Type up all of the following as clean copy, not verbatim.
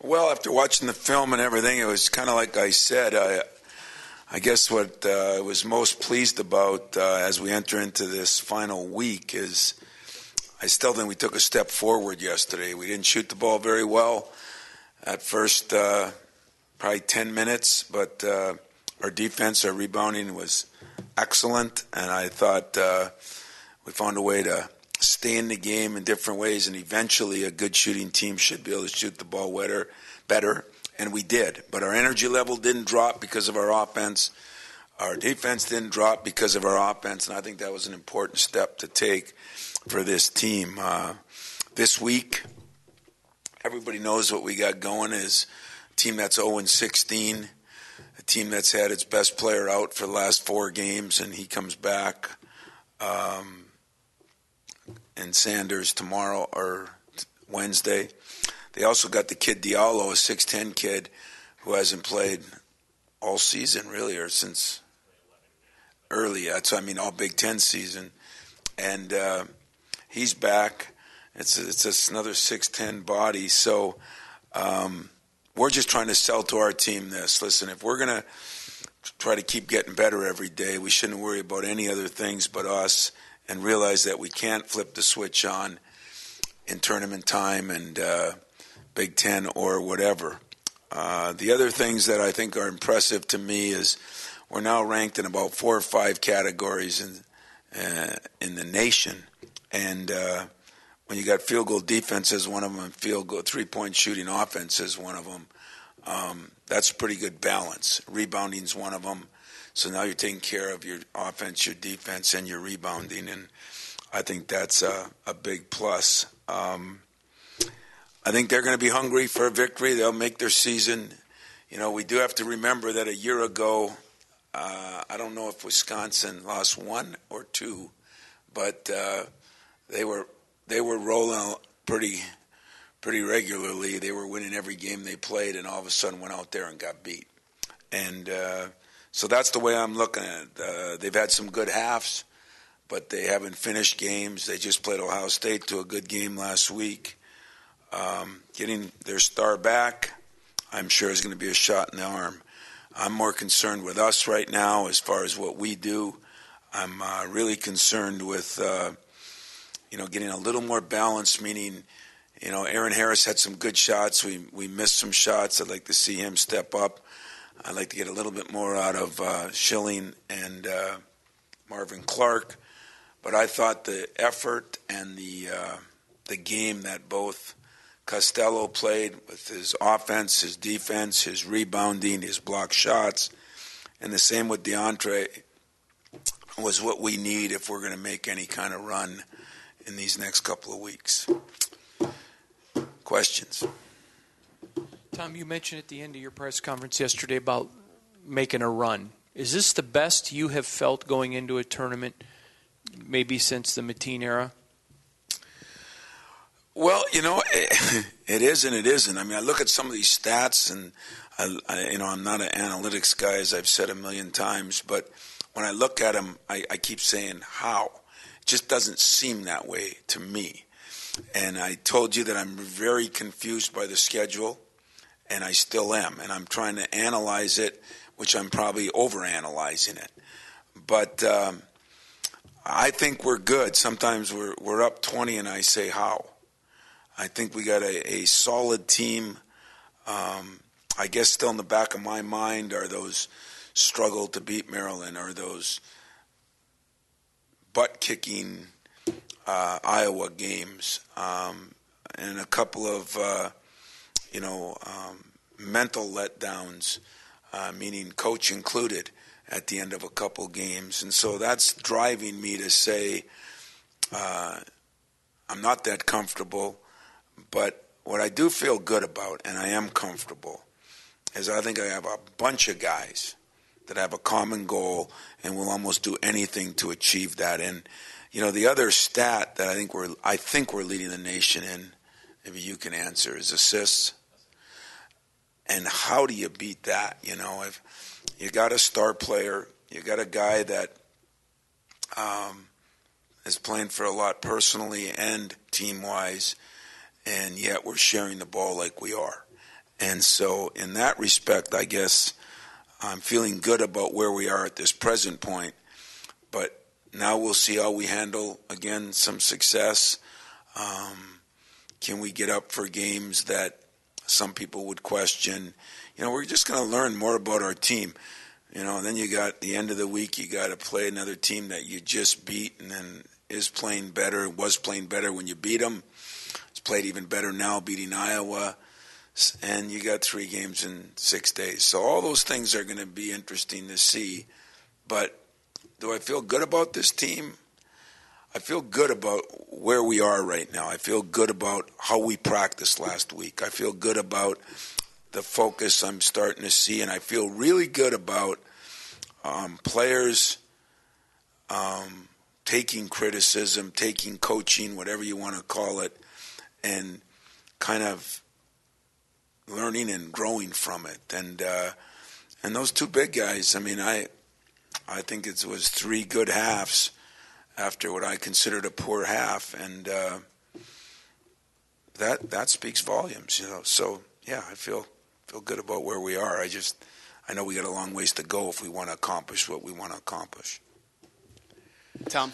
Well, after watching the film and everything, it was kind of like I said. I guess what I was most pleased about as we enter into this final week is I still think we took a step forward yesterday. We didn't shoot the ball very well at first, probably 10 minutes, but our defense, our rebounding was excellent, and I thought we found a way to stay in the game in different ways, and eventually a good shooting team should be able to shoot the ball better, and we did. But our energy level didn't drop because of our offense. Our defense didn't drop because of our offense, and I think that was an important step to take for this team. This week, everybody knows what we got going is a team that's 0-16, a team that's had its best player out for the last 4 games, and he comes back. And Sanders tomorrow or Wednesday. They also got the kid Diallo, a 6'10 kid who hasn't played all season really, or since early. That's all Big Ten season, and he's back. It's another 6'10 body. So we're just trying to sell to our team this. Listen, if we're gonna try to keep getting better every day, we shouldn't worry about any other things but us. And realize that we can't flip the switch on in tournament time and Big Ten or whatever. The other things that I think are impressive to me is we're now ranked in about 4 or 5 categories in the nation. And when you got field goal defense as one of them and field goal 3-point shooting offense as one of them, that's a pretty good balance. Rebounding is one of them. So now you're taking care of your offense, your defense, and your rebounding, and I think that's a big plus. I think they're going to be hungry for a victory. They'll make their season. We do have to remember that a year ago, I don't know if Wisconsin lost 1 or 2, but they were rolling pretty regularly. They were winning every game they played, and all of a sudden went out there and got beat. And so that's the way I'm looking at it. They've had some good halves, but they haven't finished games. They just played Ohio State to a good game last week. Getting their star back, I'm sure, is going to be a shot in the arm. I'm more concerned with us right now as far as what we do. I'm really concerned with, getting a little more balance, meaning, Aaron Harris had some good shots. We missed some shots. I'd like to see him step up. I'd like to get a little bit more out of Schilling and Marvin Clark, but I thought the effort and the game that both Costello played with his offense, his defense, his rebounding, his block shots, and the same with DeAndre was what we need if we're going to make any kind of run in these next couple of weeks. Questions? Tom, you mentioned at the end of your press conference yesterday about making a run. Is this the best you have felt going into a tournament, maybe since the Mateen era? Well, it is and it isn't. I look at some of these stats, and I'm not an analytics guy, as I've said a million times, but when I look at them, I keep saying, how? It just doesn't seem that way to me. And I told you that I'm very confused by the schedule. And I still am, and I'm trying to analyze it, which I'm probably overanalyzing it. But I think we're good. Sometimes we're up 20, and I say, how? I think we got a solid team. I guess still in the back of my mind are those struggle to beat Maryland, or those butt-kicking Iowa games, and a couple of mental letdowns, meaning coach included, at the end of a couple games. And so that's driving me to say I'm not that comfortable, but what I do feel good about, and I am comfortable, is I think I have a bunch of guys that have a common goal and will almost do anything to achieve that. And, the other stat that I think we're leading the nation in, maybe you can answer, is assists. And how do you beat that? If you got a star player, you got a guy that is playing for a lot personally and team-wise, and yet we're sharing the ball like we are. And so in that respect, I guess I'm feeling good about where we are at this present point. But now we'll see how we handle, again, some success. Can we get up for games that some people would question? We're just going to learn more about our team. And then you got the end of the week, you got to play another team that you just beat and then was playing better when you beat them. It's played even better now, beating Iowa. And you got 3 games in 6 days. So all those things are going to be interesting to see. But do I feel good about this team? I feel good about where we are right now. I feel good about how we practiced last week. I feel good about the focus I'm starting to see, and I feel really good about players taking criticism, taking coaching, whatever you want to call it, and kind of learning and growing from it. And those 2 big guys, I think it was 3 good halves after what I considered a poor half, and that speaks volumes, So yeah, I feel good about where we are. I know we got a long ways to go if we want to accomplish what we want to accomplish. Tom,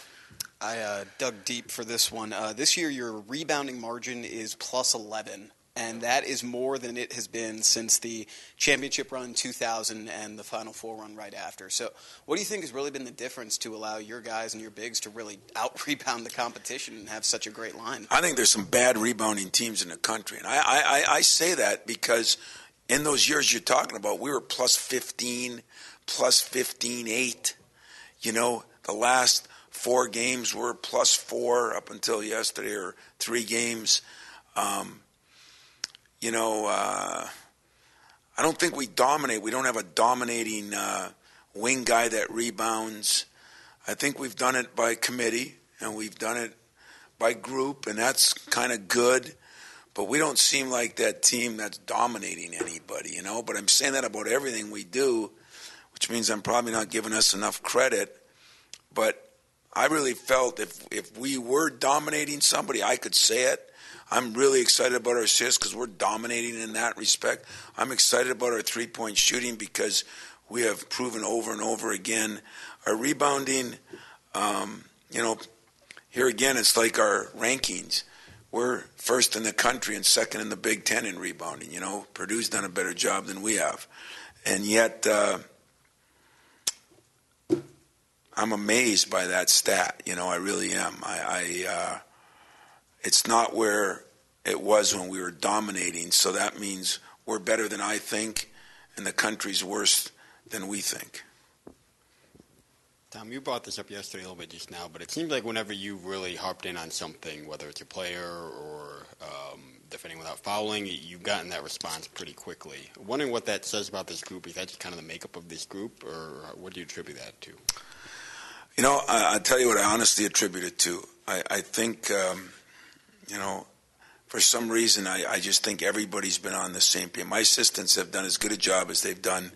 I dug deep for this one. This year, your rebounding margin is plus 11. And that is more than it has been since the championship run in 2000 and the Final Four run right after. So what do you think has really been the difference to allow your guys and your bigs to really out-rebound the competition and have such a great line? I think there's some bad rebounding teams in the country. And I say that because in those years you're talking about, we were plus 15, plus 15-8. The last 4 games were plus 4 up until yesterday, or 3 games. I don't think we dominate. We don't have a dominating wing guy that rebounds. I think we've done it by committee, and we've done it by group, and that's kind of good. But we don't seem like that team that's dominating anybody, But I'm saying that about everything we do, which means I'm probably not giving us enough credit. But I really felt if we were dominating somebody, I could say it. I'm really excited about our assists because we're dominating in that respect. I'm excited about our 3-point shooting because we have proven over and over again. Our rebounding, here again, it's like our rankings. We're first in the country and second in the Big Ten in rebounding. Purdue's done a better job than we have. And yet I'm amazed by that stat. I really am. It's not where it was when we were dominating, so that means we're better than I think, and the country's worse than we think. Tom, you brought this up yesterday a little bit just now, but it seems like whenever you really harped in on something, whether it's a player or defending without fouling, you've gotten that response pretty quickly. I'm wondering what that says about this group. Is that just kind of the makeup of this group, or what do you attribute that to? I'll tell you what I honestly attribute it to. I think for some reason, I just think everybody's been on the same page. My assistants have done as good a job as they've done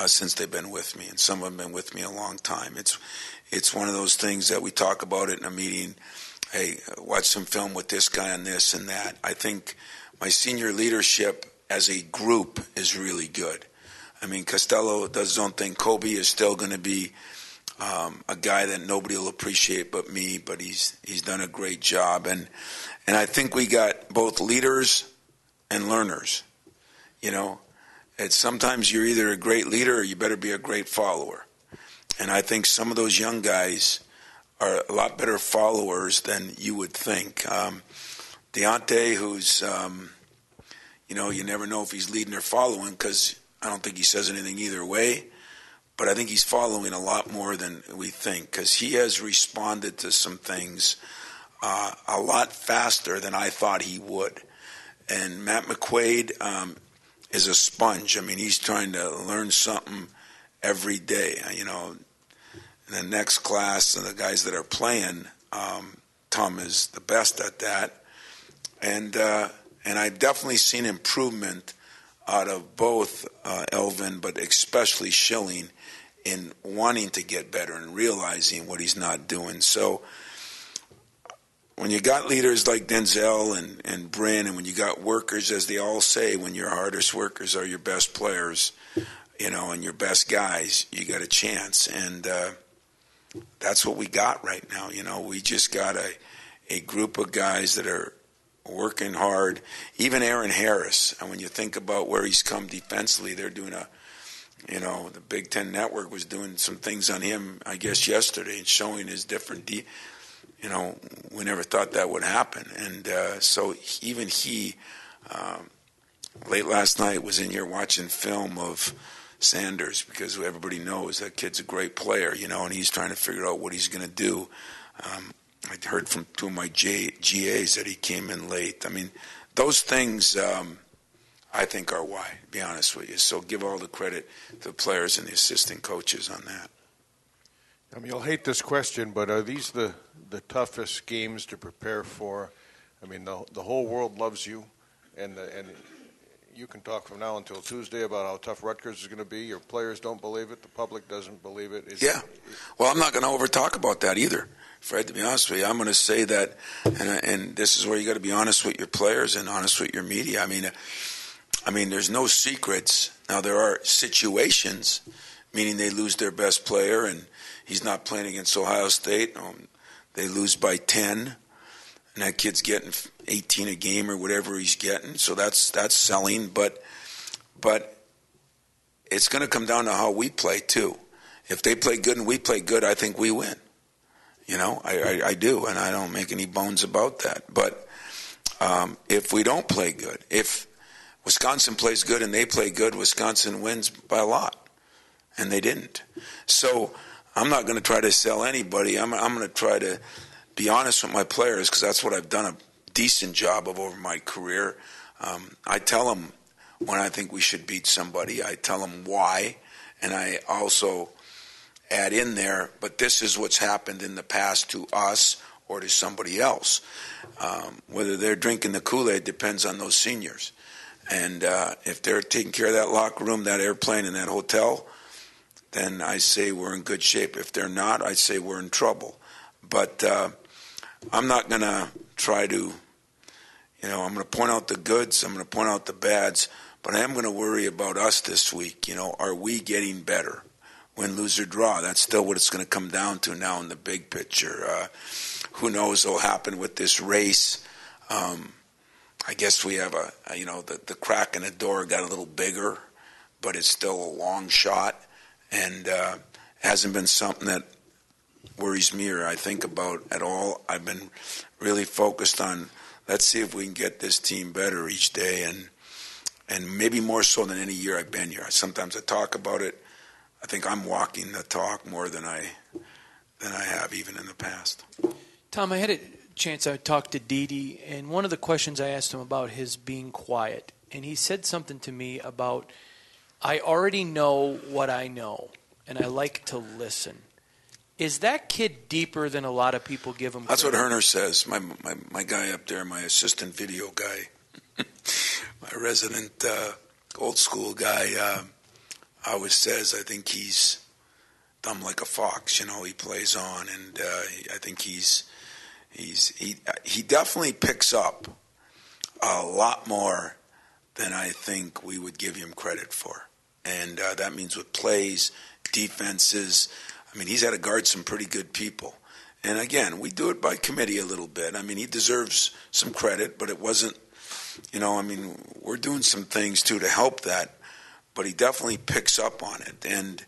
since they've been with me, and some of them have been with me a long time. It's one of those things that we talk about it in a meeting. Hey, watch some film with this guy on this and that. I think my senior leadership as a group is really good. Costello does his own thing. Kobe is still going to be a guy that nobody will appreciate but me, but he's done a great job. And I think we got both leaders and learners. It's sometimes you're either a great leader or you better be a great follower. And I think some of those young guys are a lot better followers than you would think. Deontay, who's, you never know if he's leading or following because I don't think he says anything either way. But I think he's following a lot more than we think because he has responded to some things a lot faster than I thought he would. And Matt McQuaid is a sponge. He's trying to learn something every day. In the next class, and the guys that are playing, Tom is the best at that. And I've definitely seen improvement out of both Elvin, but especially Schilling, in wanting to get better and realizing what he's not doing. So when you got leaders like Denzel and Bryn, and when you got workers, as they all say, when your hardest workers are your best players, and your best guys, you got a chance. And that's what we got right now. We just got a group of guys that are working hard. Even Aaron Harris, and when you think about where he's come defensively, they're doing the Big Ten Network was doing some things on him, I guess, yesterday, and showing his different we never thought that would happen. And so even he, late last night, was in here watching film of Sanders, because everybody knows that kid's a great player, and he's trying to figure out what he's going to do. I heard from two of my GAs that he came in late. I mean, those things I think are why, to be honest with you. So give all the credit to the players and the assistant coaches on that. I mean, you'll hate this question, but are these the toughest games to prepare for? I mean, the whole world loves you, and you can talk from now until Tuesday about how tough Rutgers is going to be. Your players don't believe it. The public doesn't believe it. Well, I'm not going to over-talk about that either, Fred, to be honest with you. I'm going to say that, and this is where you got to be honest with your players and honest with your media. I mean, there's no secrets. Now, there are situations, meaning they lose their best player, and he's not playing against Ohio State. They lose by 10. And that kid's getting 18 a game or whatever he's getting, so that's selling. But it's going to come down to how we play too. If they play good and we play good, I think we win. I do, and I don't make any bones about that. But if we don't play good, if Wisconsin plays good and they play good, Wisconsin wins by a lot, and they didn't. So I'm not going to try to sell anybody. I'm going to try to be honest with my players, because that's what I've done a decent job of over my career. I tell them when I think we should beat somebody. I tell them why, and I also add in there, but this is what's happened in the past to us or to somebody else. Whether they're drinking the Kool-Aid depends on those seniors. And if they're taking care of that locker room, that airplane, and that hotel, then I say we're in good shape. If they're not, I say we're in trouble. But I'm not going to try to, I'm going to point out the goods, I'm going to point out the bads, but I am going to worry about us this week. Are we getting better? Win, lose, or draw. That's still what it's going to come down to now in the big picture. Who knows what will happen with this race? I guess we have the crack in the door got a little bigger, but it's still a long shot, and hasn't been something that worries me or I think about at all. I've been really focused on, let's see if we can get this team better each day, and maybe more so than any year I've been here. Sometimes I talk about it. I think I'm walking the talk more than I have even in the past. Tom, I had a chance, I talked to Didi, and one of the questions I asked him about his being quiet, and he said something to me about, I already know what I know, and I like to listen. Is that kid deeper than a lot of people give him That's credit? what Herner says. My guy up there, my assistant video guy, my resident old school guy, always says, I think he's dumb like a fox. He plays on, and I think he definitely picks up a lot more than I think we would give him credit for, and that means with plays, defenses. I mean, he's had to guard some pretty good people. And again, we do it by committee a little bit. I mean, he deserves some credit, but it wasn't, we're doing some things too to help that, but he definitely picks up on it. And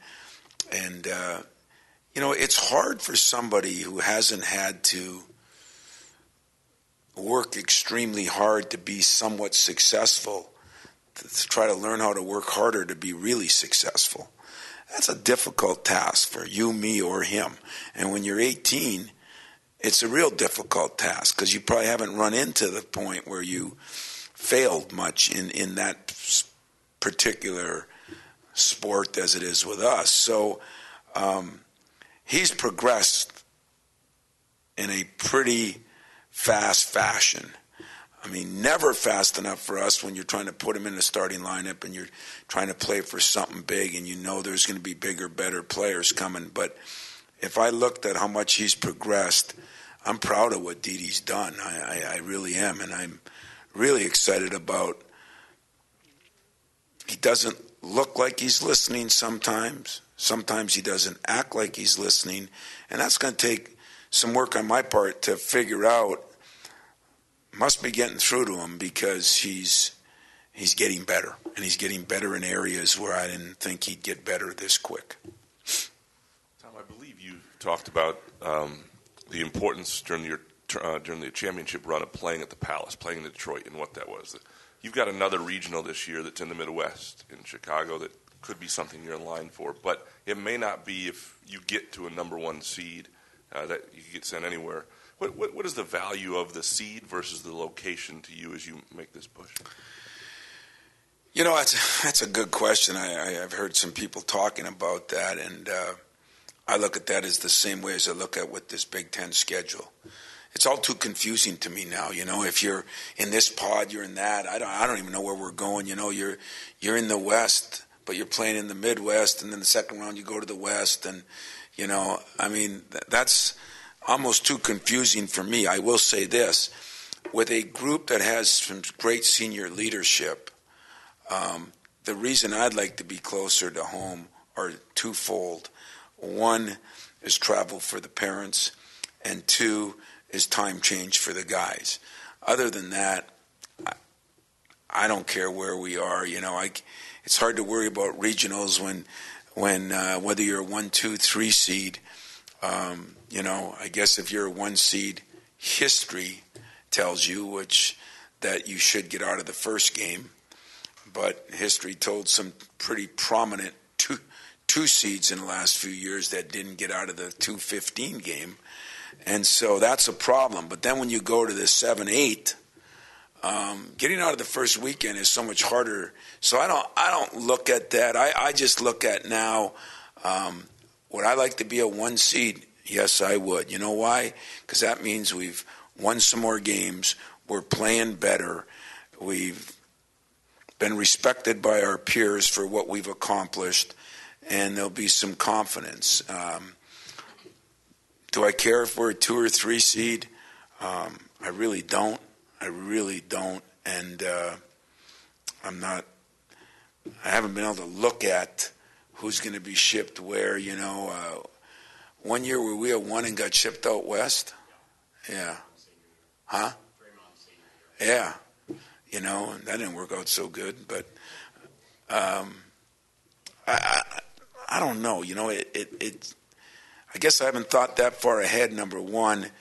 it's hard for somebody who hasn't had to work extremely hard to be somewhat successful to try to learn how to work harder to be really successful. That's a difficult task for you, me, or him. And when you're 18, it's a real difficult task because you probably haven't run into the point where you failed much in that particular sport as it is with us. So he's progressed in a pretty fast fashion. I mean, never fast enough for us when you're trying to put him in the starting lineup and you're trying to play for something big and you know there's going to be bigger, better players coming. But if I looked at how much he's progressed, I'm proud of what Didi's done. I really am, and I'm really excited about. He doesn't look like he's listening sometimes. Sometimes he doesn't act like he's listening, and that's going to take some work on my part to figure out. Must be getting through to him because he's getting better, and he's getting better in areas where I didn't think he'd get better this quick. Tom, I believe you talked about the importance during the championship run of playing at the Palace, playing in Detroit, and what that was. You've got another regional this year that's in the Midwest, in Chicago, that could be something you're in line for, but it may not be if you get to a number one seed that you can get sent anywhere. What is the value of the seed versus the location to you as you make this push? That's a good question. I've heard some people talking about that, and I look at that as the same way as I look at with this Big Ten schedule. It's all too confusing to me now. If you're in this pod, you're in that. I don't even know where we're going. You're in the West, but you're playing in the Midwest, and then the second round you go to the West, and that's almost too confusing for me. I will say this: with a group that has some great senior leadership, the reason I'd like to be closer to home are twofold. One is travel for the parents, and two is time change for the guys. Other than that, I don't care where we are. It's hard to worry about regionals when whether you're a 1, 2, 3 seed. I guess if you're a 1 seed, history tells you that you should get out of the first game. But history told some pretty prominent two seeds in the last few years that didn't get out of the 2-15 game. And so that's a problem. But then when you go to the 7-8, getting out of the first weekend is so much harder. So I don't look at that. I just look at now, would I like to be a 1 seed? Yes, I would. You know why? Because that means we've won some more games. We're playing better. We've been respected by our peers for what we've accomplished, and there'll be some confidence. Do I care if we're a 2 or 3 seed? I really don't. And I haven't been able to look at who's going to be shipped where. 1 year were we a 1 and got shipped out west? Yeah. Huh? Yeah. And that didn't work out so good. But I don't know. I guess I haven't thought that far ahead, number one.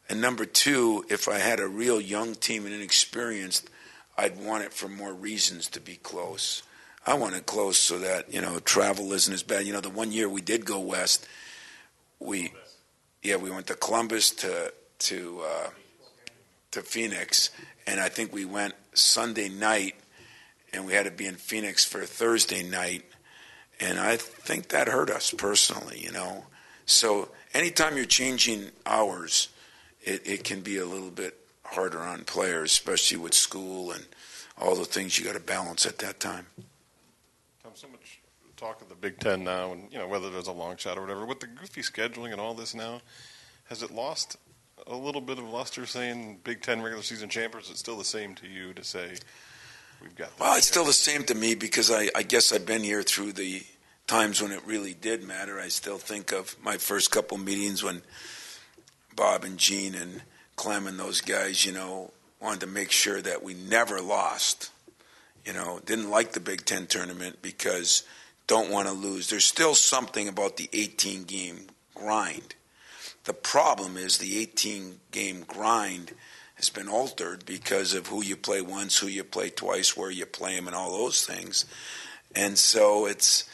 And number two, if I had a real young team and inexperienced, I'd want it for more reasons to be close. I want it close so that, travel isn't as bad. The 1 year we did go west, we went to Columbus to Phoenix, and I think we went Sunday night, and we had to be in Phoenix for Thursday night, and I think that hurt us personally, So anytime you're changing hours, it can be a little bit harder on players, especially with school and all the things you got to balance at that time. Tom, so much talk of the Big Ten now, and whether there's a long shot or whatever. With the goofy scheduling and all this now, has it lost a little bit of luster saying Big Ten regular season champ, or is it still the same to you to say we've got? Well, it's still the same to me because I guess I've been here through the times when it really did matter. I still think of my first couple meetings when Bob and Gene and Clem and those guys, wanted to make sure that we never lost. Didn't like the Big Ten tournament because don't want to lose. There's still something about the 18-game grind. The problem is the 18-game grind has been altered because of who you play once, who you play twice, where you play them, and all those things. And so it's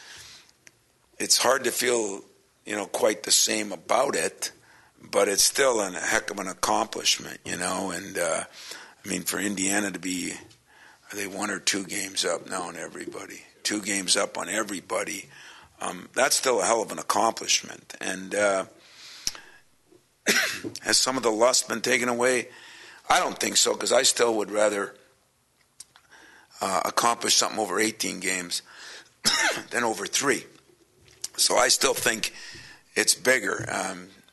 hard to feel, quite the same about it, but it's still a heck of an accomplishment, And for Indiana to be, are they 1 or 2 games up now on everybody? 2 games up on everybody. That's still a hell of an accomplishment. And has some of the lust been taken away? I don't think so, because I still would rather accomplish something over 18 games than over 3. So I still think it's bigger.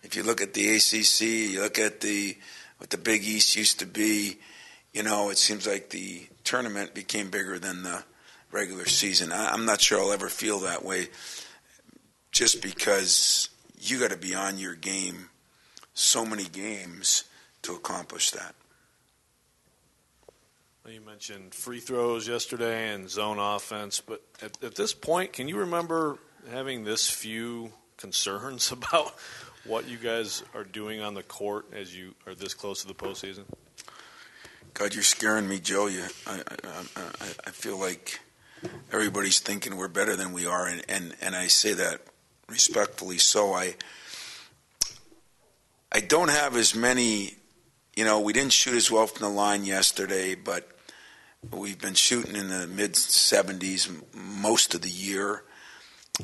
if you look at the ACC, you look at what the Big East used to be, it seems like the tournament became bigger than the regular season. I'm not sure I'll ever feel that way, just because you got to be on your game so many games to accomplish that. Well, you mentioned free throws yesterday and zone offense, but at this point, can you remember having this few concerns about what you guys are doing on the court as you are this close to the postseason? God, you're scaring me, Joe. I feel like everybody's thinking we're better than we are, and I say that respectfully. So I don't have as many. We didn't shoot as well from the line yesterday, but we've been shooting in the mid-70s most of the year.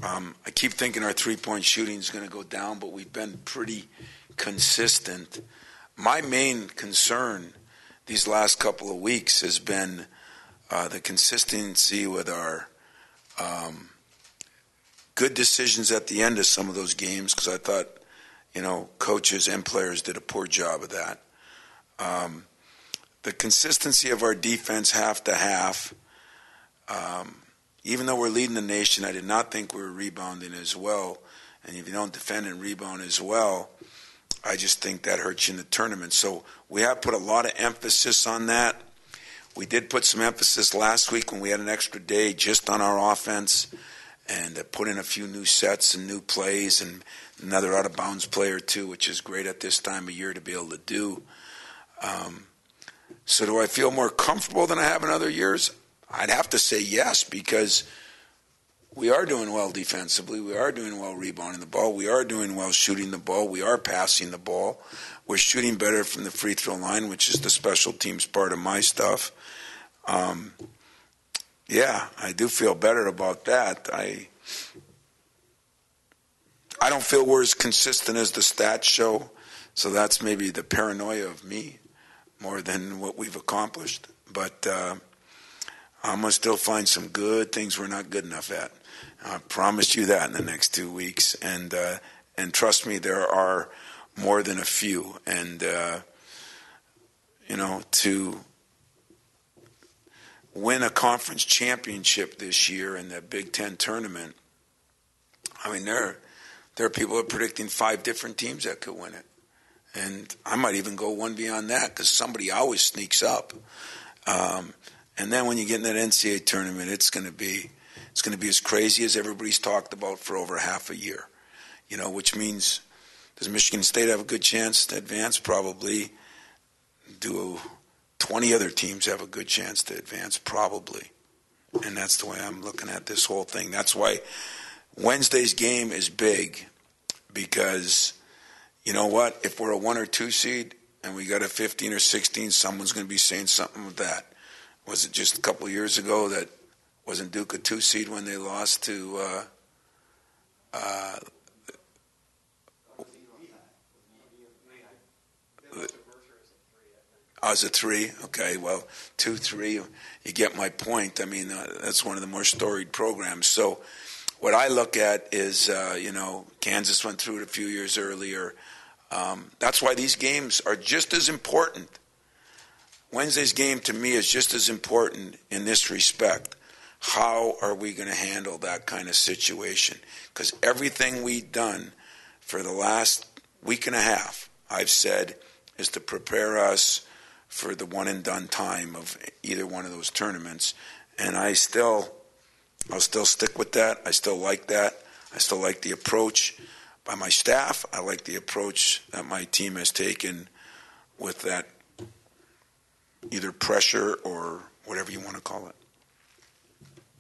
I keep thinking our three-point shooting is going to go down, but we've been pretty consistent. My main concern these last couple of weeks has been the consistency with our good decisions at the end of some of those games, because I thought, coaches and players did a poor job of that. The consistency of our defense half to half, even though we're leading the nation, I did not think we were rebounding as well. And if you don't defend and rebound as well, I just think that hurts you in the tournament. So we have put a lot of emphasis on that. We did put some emphasis last week when we had an extra day just on our offense, and put in a few new sets and new plays and another out-of-bounds play or two, which is great at this time of year to be able to do. So do I feel more comfortable than I have in other years? I'd have to say yes, because we are doing well defensively. We are doing well rebounding the ball. We are doing well shooting the ball. We are passing the ball. We're shooting better from the free throw line, which is the special teams part of my stuff. Yeah, I do feel better about that. I don't feel we're as consistent as the stats show, so that's maybe the paranoia of me more than what we've accomplished. But I'm going to still find some good things we're not good enough at. I promise you that in the next 2 weeks. And trust me, there are more than a few. And, to win a conference championship this year in the Big Ten tournament, I mean, there are people that are predicting 5 different teams that could win it. And I might even go one beyond that, because somebody always sneaks up. And then when you get in that NCAA tournament, it's going to be as crazy as everybody's talked about for over half a year. Which means, does Michigan State have a good chance to advance? Probably. Do 20 other teams have a good chance to advance? Probably. And that's the way I'm looking at this whole thing. That's why Wednesday's game is big, because you know what? If we're a 1 or 2 seed and we got a 15 or 16, someone's going to be saying something with that. Was it just a couple of years ago that wasn't Duke a 2 seed when they lost to I was a 3. Okay, well, 2-3. You get my point. I mean, that's one of the more storied programs. So what I look at is, Kansas went through it a few years earlier. That's why these games are just as important. Wednesday's game to me is just as important in this respect. How are we going to handle that kind of situation? Because everything we've done for the last week and a half, I've said, is to prepare us for the one-and-done time of either one of those tournaments. And I'll still stick with that. I still like that. I still like the approach by my staff. I like the approach that my team has taken with that either pressure or whatever you want to call it.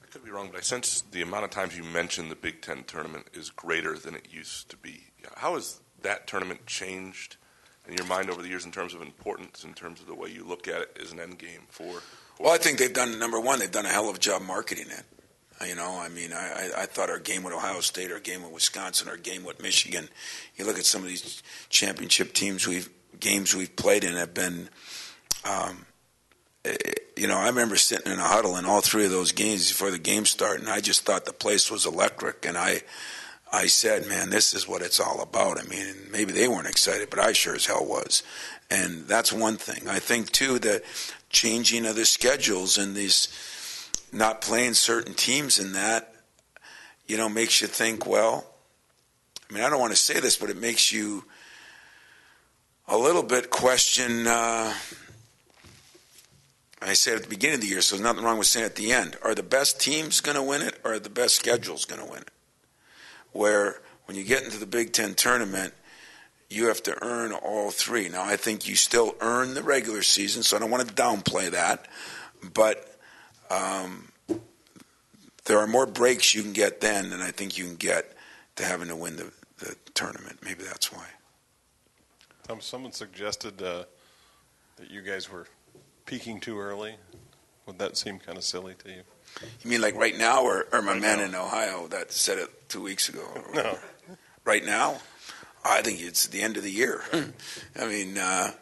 I could be wrong, but I sense the amount of times you mention the Big Ten tournament is greater than it used to be. How has that tournament changed in your mind over the years in terms of importance, in terms of the way you look at it as an end game for Well, I think they've done, number one, they've done a hell of a job marketing it. I thought our game with Ohio State, our game with Wisconsin, our game with Michigan, you look at some of these championship games we've played in have been, I remember sitting in a huddle in all 3 of those games before the game started, and I just thought the place was electric, and I I said, man, this is what it's all about. I mean, maybe they weren't excited, but I sure as hell was. And that's one thing. I think, too, the changing of the schedules and these not playing certain teams in that, makes you think, well, I mean, I don't want to say this, but it makes you a little bit question, I said at the beginning of the year, so there's nothing wrong with saying at the end, are the best teams going to win it or are the best schedules going to win it? Where when you get into the Big Ten tournament, you have to earn all three. Now, I think you still earn the regular season, so I don't want to downplay that, but there are more breaks you can get then than I think you can get to having to win the tournament. Maybe that's why. Someone suggested that you guys were peaking too early. Would that seem kind of silly to you? You mean like right now or my man in Ohio that said it 2 weeks ago? No. Right now? I think it's the end of the year. I mean, and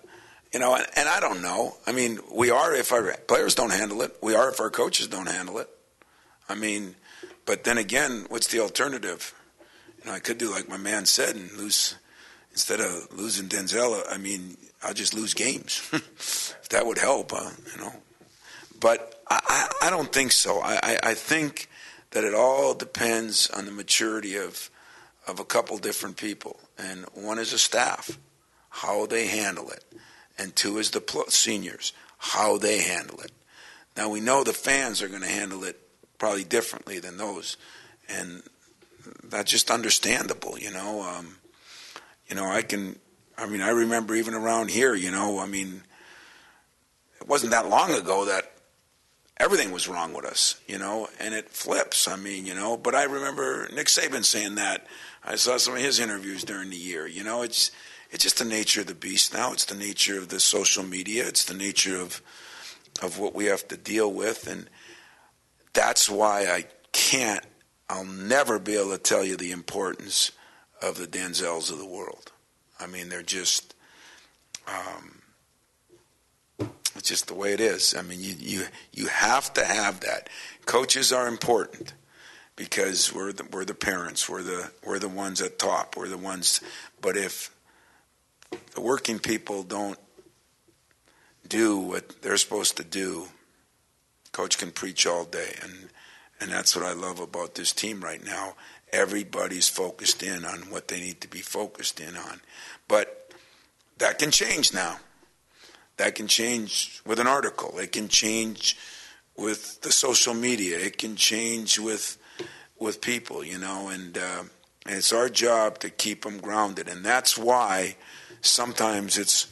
I don't know. I mean, we are if our players don't handle it. We are if our coaches don't handle it. I mean, but then again, what's the alternative? I could do like my man said and lose, instead of losing Denzel, I mean, I'll just lose games. If that would help, But I don't think so. I think that it all depends on the maturity of a couple different people. And one is a staff, how they handle it. And two is the seniors, how they handle it. Now, we know the fans are going to handle it probably differently than those. And that's just understandable, I remember even around here, it wasn't that long ago that everything was wrong with us, and it flips. But I remember Nick Saban saying that. I saw some of his interviews during the year. It's just the nature of the beast now. It's the nature of the social media. It's the nature of what we have to deal with, and that's why I'll never be able to tell you the importance of the Denzels of the world. I mean, they're just, it's just the way it is. I mean, you have to have that. Coaches are important because we're the parents. We're the ones at top. We're the ones. But if the working people don't do what they're supposed to do, coach can preach all day, and that's what I love about this team right now. Everybody's focused in on what they need to be focused in on. But that can change now. That can change with an article. It can change with the social media. It can change with people, and it's our job to keep them grounded. And that's why sometimes it's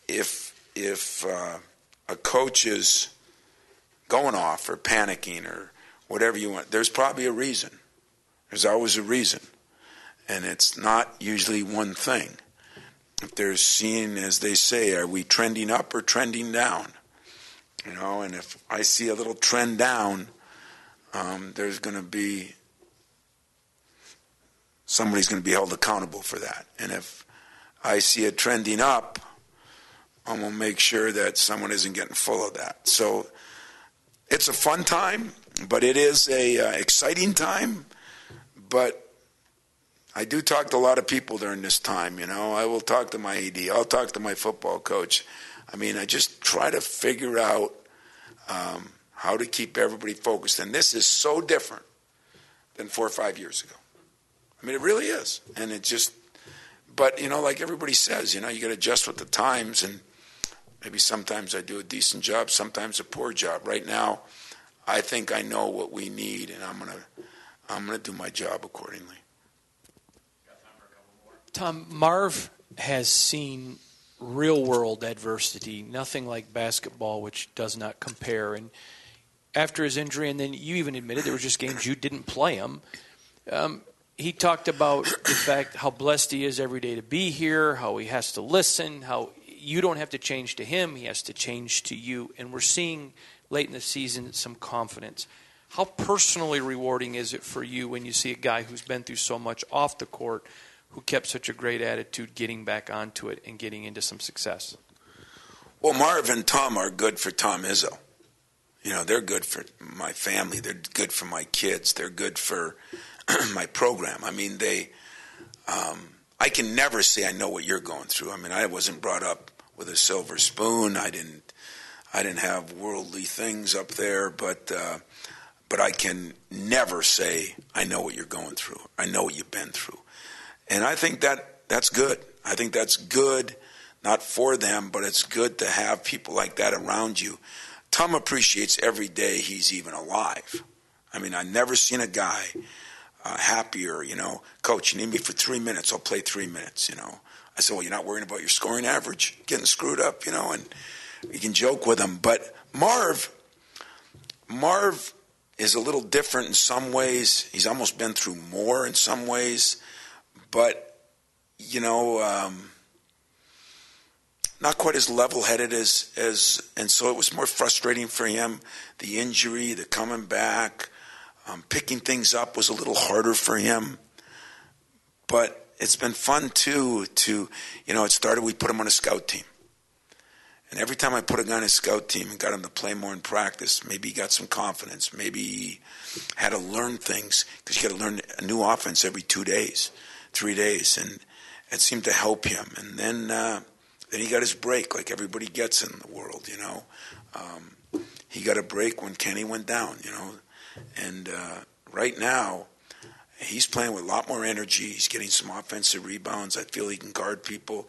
if a coach is going off or panicking or whatever you want, there's probably a reason. There's always a reason. And it's not usually one thing. If they're seeing, as they say, are we trending up or trending down? And if I see a little trend down, there's going to be, somebody's going to be held accountable for that. And if I see it trending up, I'm going to make sure that someone isn't getting full of that. So it's a fun time, but it is a exciting time. But I do talk to a lot of people during this time, I will talk to my AD. I'll talk to my football coach. I just try to figure out how to keep everybody focused. And this is so different than 4 or 5 years ago. It really is. And it just, but, like everybody says, you got to adjust with the times. And maybe sometimes I do a decent job, sometimes a poor job. Right now, I think I know what we need, and I'm gonna do my job accordingly. Tom, Marv has seen real-world adversity, nothing like basketball, which does not compare. And after his injury, and then you even admitted there were just games you didn't play him, he talked about the fact how blessed he is every day to be here, how he has to listen, how you don't have to change to him, he has to change to you. And we're seeing late in the season some confidence. How personally rewarding is it for you when you see a guy who's been through so much off the court, who kept such a great attitude, getting back onto it and getting into some success? Well, Marv and Tom are good for Tom Izzo. They're good for my family. They're good for my kids. They're good for my program. I mean, I can never say I know what you're going through. I mean, I wasn't brought up with a silver spoon. I didn't have worldly things up there, but I can never say I know what you're going through. I know what you've been through, and I think that's good. I think that's good, not for them, but it's good to have people like that around you. Tom appreciates every day he's even alive. I mean, I've never seen a guy happier, Coach, you need me for 3 minutes, I'll play 3 minutes, I said, well, you're not worrying about your scoring average getting screwed up, and you can joke with him. But Marv is a little different in some ways. He's almost been through more in some ways, but, not quite as level-headed as, and so it was more frustrating for him. The injury, the coming back, picking things up was a little harder for him. But it's been fun too it started, we put him on a scout team. And every time I put a guy on a scout team and got him to play more in practice, maybe he got some confidence, maybe he had to learn things, because you got to learn a new offense every 2 days, 3 days, and it seemed to help him. And then he got his break, like everybody gets in the world, He got a break when Kenny went down, And right now, he's playing with a lot more energy. He's getting some offensive rebounds. I feel he can guard people.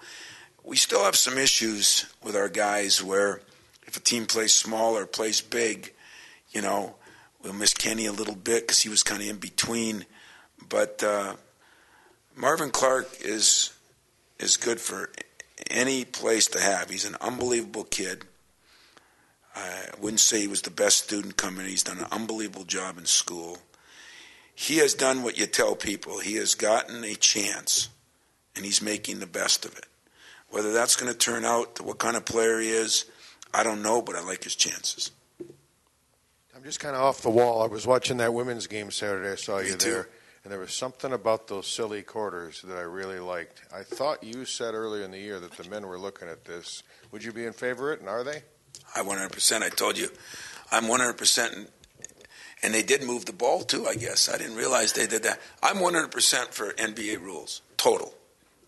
We still have some issues with our guys where if a team plays small or plays big, we'll miss Kenny a little bit because he was kind of in between. But Marvin Clark is good for any place to have. He's an unbelievable kid. I wouldn't say he was the best student coming. He's done an unbelievable job in school. He has done what you tell people. He has gotten a chance, and he's making the best of it. Whether that's going to turn out to what kind of player he is, I don't know, but I like his chances. I'm just kind of off the wall. I was watching that women's game Saturday. I saw you too. there. And there was something about those silly quarters that I really liked. I thought you said earlier in the year that the men were looking at this. Would you be in favor of it, and are they? I 100%. I told you. I'm 100%. And they did move the ball, too, I guess. I didn't realize they did that. I'm 100% for NBA rules. Total.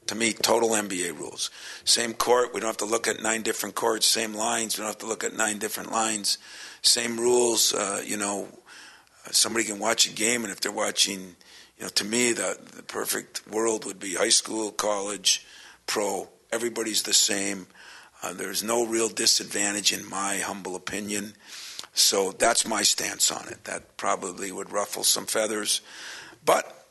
To me, total NBA rules. Same court. We don't have to look at 9 different courts. Same lines. We don't have to look at 9 different lines. Same rules. Somebody can watch a game, and if they're watching... to me, the perfect world would be high school, college, pro. Everybody's the same. There's no real disadvantage in my humble opinion. So that's my stance on it. That probably would ruffle some feathers. But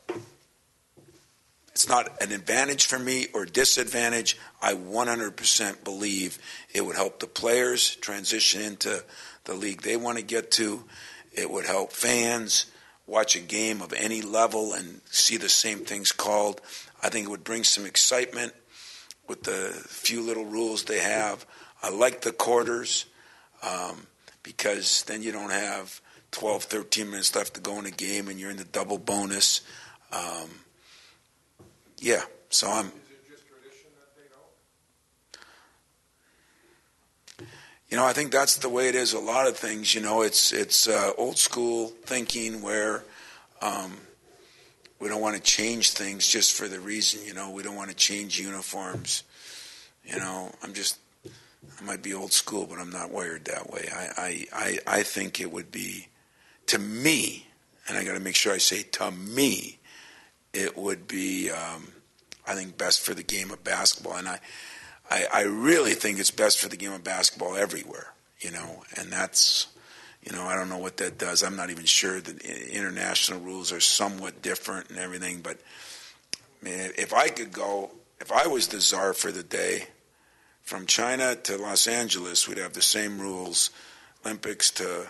it's not an advantage for me or disadvantage. I 100% believe it would help the players transition into the league they want to get to. It would help fans watch a game of any level and see the same things called. I think it would bring some excitement with the few little rules they have. I like the quarters because then you don't have 12, 13 minutes left to go in a game and you're in the double bonus. So I'm... Is it just tradition that they don't? I think that's the way it is. A lot of things, it's old school thinking where we don't want to change things just for the reason, we don't want to change uniforms. I might be old school, but I'm not wired that way. I think it would be, to me, and I got to make sure I say to me, it would be, I think, best for the game of basketball. And I really think it's best for the game of basketball everywhere, and that's, I don't know what that does. I'm not even sure that international rules are somewhat different and everything, but if I was the czar for the day, from China to Los Angeles, we'd have the same rules, Olympics to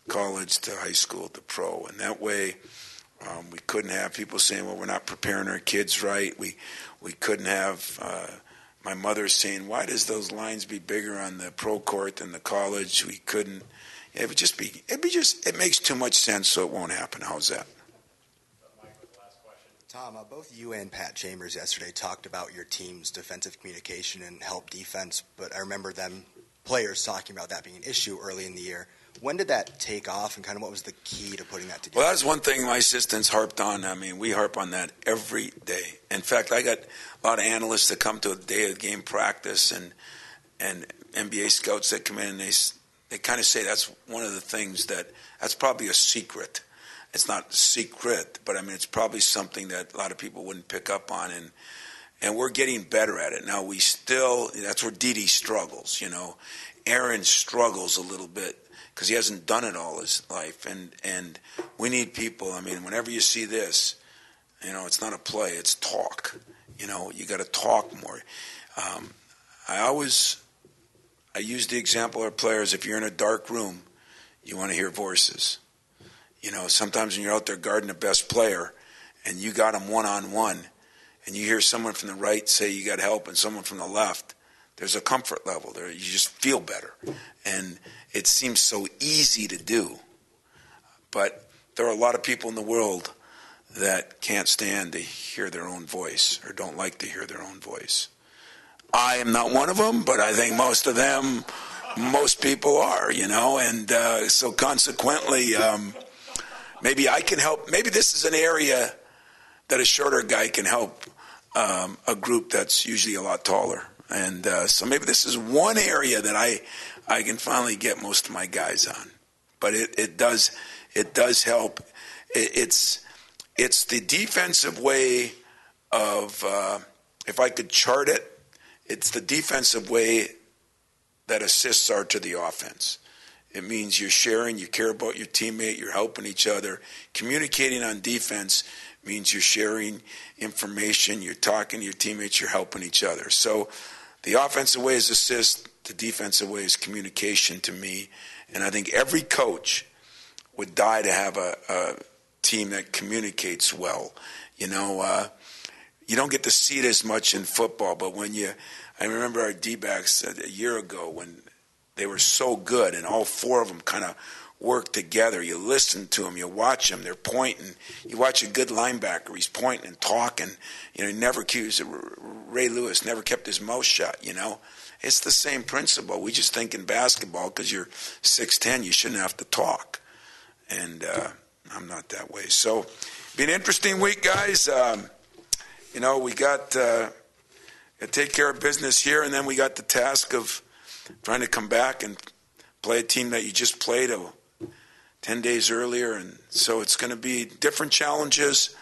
college to high school to pro, and that way we couldn't have people saying, well, we're not preparing our kids right. We couldn't have my mother saying, why does those lines be bigger on the pro court than the college? We couldn't. It it makes too much sense, so it won't happen. How's that? Tom, both you and Pat Chambers yesterday talked about your team's defensive communication and help defense, but I remember them players talking about that being an issue early in the year. When did that take off, and kind of what was the key to putting that together? Well, that's one thing my assistants harped on. I mean, we harp on that every day. In fact, I got a lot of analysts that come to a day of game practice and NBA scouts that come in, and they kind of say that's one of the things that's probably a secret. It's not secret, but I mean, it's probably something that a lot of people wouldn't pick up on, and we're getting better at it. Now, that's where Didi struggles, you know. Aaron struggles a little bit because he hasn't done it all his life, and we need people. I mean, whenever you see this, you know, it's not a play, it's talk. You know, you got to talk more. I use the example of players. If you're in a dark room, you want to hear voices. You know, sometimes when you're out there guarding the best player and you got him one-on-one and you hear someone from the right say you got help and someone from the left, there's a comfort level there. You just feel better. And it seems so easy to do. But there are a lot of people in the world that can't stand to hear their own voice or don't like to hear their own voice. I am not one of them, but I think most people are, you know, and so consequently, maybe I can help. Maybe this is an area that a shorter guy can help a group that's usually a lot taller. And so maybe this is one area that I can finally get most of my guys on. But it does help. It's the defensive way of, if I could chart it, it's the defensive way that assists are to the offense. It means you're sharing, you care about your teammate, you're helping each other. Communicating on defense means you're sharing information, you're talking to your teammates, you're helping each other. So the offensive way is assist, the defensive way is communication to me. And I think every coach would die to have a team that communicates well. You know, you don't get to see it as much in football, but I remember our D-backs a year ago when they were so good and all four of them kind of worked together. You listen to them, you watch them, they're pointing. You watch a good linebacker, he's pointing and talking. You know, Ray Lewis never kept his mouth shut, you know. It's the same principle. We just think in basketball because you're 6'10", you shouldn't have to talk. And I'm not that way. So, be an interesting week, guys. You know, we got to take care of business here, and then we got the task of trying to come back and play a team that you just played 10 days earlier. And so it's going to be different challenges,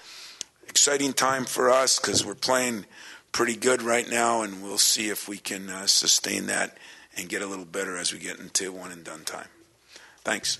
exciting time for us because we're playing pretty good right now, and we'll see if we can sustain that and get a little better as we get into one-and-done time. Thanks.